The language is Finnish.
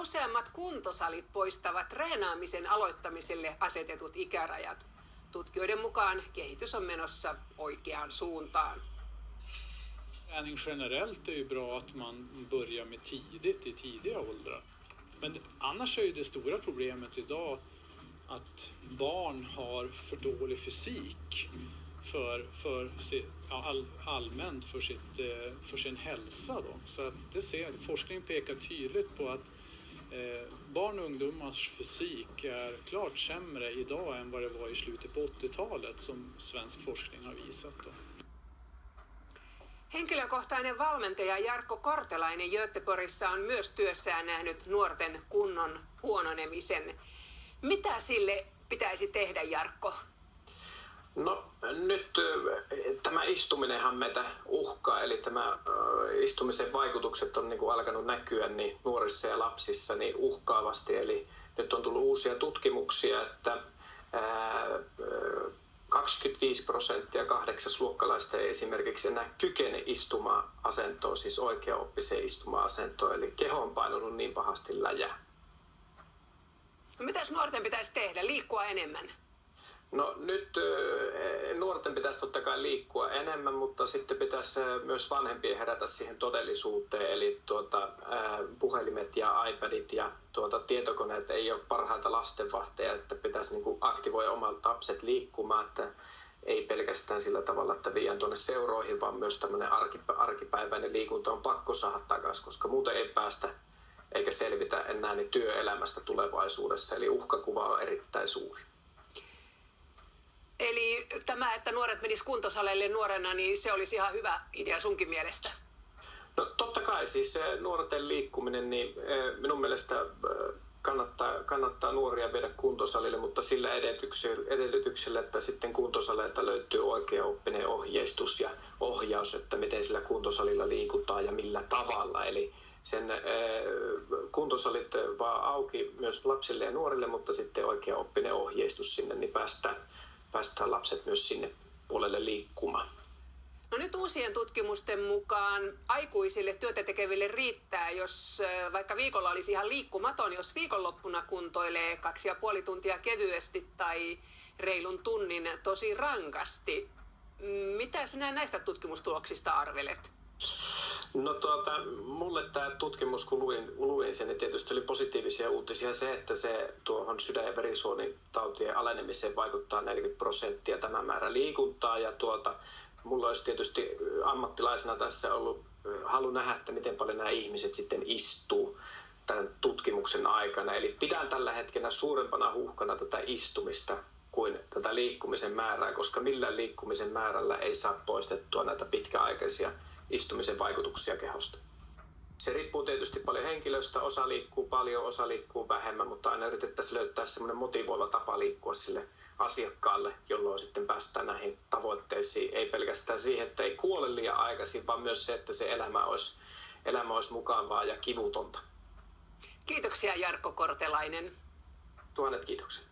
useammat kuntosalit poistavat treenaamisen aloittamiselle asetetut ikärajat. Tutkijoiden mukaan kehitys on menossa oikeaan suuntaan. Träning generellt är ju bra att man börjar med tidigt, i tidiga åldrar. Men annars är ju det stora problemet idag att barn har för dålig fysik allmänt för sin hälsa. Då. Så att forskning pekar tydligt på att barn och ungdomars fysik är klart sämre idag än vad det var i slutet på 80-talet som svensk forskning har visat. Då. Henkilökohtainen valmentaja Jarkko Kortelainen Göteborgissa on myös työssään nähnyt nuorten kunnon huononemisen. Mitä sille pitäisi tehdä, Jarkko? No nyt tämä istuminenhan meitä uhkaa, eli tämä istumisen vaikutukset on niin kuin alkanut näkyä niin nuorissa ja lapsissa niin uhkaavasti. Eli nyt on tullut uusia tutkimuksia, että 25% kahdeksasluokkalaista ei esimerkiksi enää kykene istumaan asentoon, siis oikeaoppiseen istumaan asentoon, eli keho on painunut niin pahasti läjää. No, mitäs nuorten pitäisi tehdä? Liikkua enemmän? No nyt nuorten pitäisi totta kai liikkua enemmän, mutta sitten pitäisi myös vanhempien herätä siihen todellisuuteen. Eli puhelimet ja iPadit ja tietokoneet ei ole parhaita lastenvahteja, että pitäisi niin kuin aktivoida omat lapset liikkumaan, että ei pelkästään sillä tavalla, että viedään tuonne seuroihin, vaan myös tämmöinen arkipäiväinen liikunta on pakko saada takaisin, koska muuten ei päästä eikä selvitä enää niin työelämästä tulevaisuudessa, eli uhkakuva on erittäin suuri. Eli tämä, että nuoret menisivät kuntosaleille nuorena, niin se olisi ihan hyvä idea sunkin mielestä? No totta kai, siis nuorten liikkuminen, niin minun mielestä kannattaa nuoria viedä kuntosalille, mutta sillä edellytyksellä, että sitten kuntosaleilta löytyy oikeaoppinen ohjeistus ja ohjaus, että miten sillä kuntosalilla liikutaan ja millä tavalla. Eli sen kuntosalit vaan auki myös lapsille ja nuorille, mutta sitten oikeaoppinen ohjeistus sinne, niin päästään lapset myös sinne puolelle liikkumaan. No nyt uusien tutkimusten mukaan aikuisille työtä tekeville riittää, jos vaikka viikolla olisi ihan liikkumaton, jos viikonloppuna kuntoilee 2,5 tuntia kevyesti tai reilun tunnin tosi rankasti. Mitä sinä näistä tutkimustuloksista arvelet? No mulle tämä tutkimus, kun luin sen, niin tietysti oli positiivisia uutisia se, että se tuohon sydän- ja verisuonitautien alenemiseen vaikuttaa 40% tämä määrä liikuntaa. Ja mulla olisi tietysti ammattilaisena tässä ollut halu nähdä, että miten paljon nämä ihmiset sitten istuu tämän tutkimuksen aikana. Eli pidän tällä hetkellä suurempana uhkana tätä istumista kuin tätä liikkumisen määrää, koska millään liikkumisen määrällä ei saa poistettua näitä pitkäaikaisia istumisen vaikutuksia kehosta. Se riippuu tietysti paljon henkilöstä, osa liikkuu paljon, osa liikkuu vähemmän, mutta aina yritettäisiin löytää semmoinen motivoiva tapa liikkua sille asiakkaalle, jolloin sitten päästään näihin tavoitteisiin. Ei pelkästään siihen, että ei kuole liian aikaisin, vaan myös se, että se elämä olisi mukavaa ja kivutonta. Kiitoksia Jarkko Kortelainen. Tuhannet kiitokset.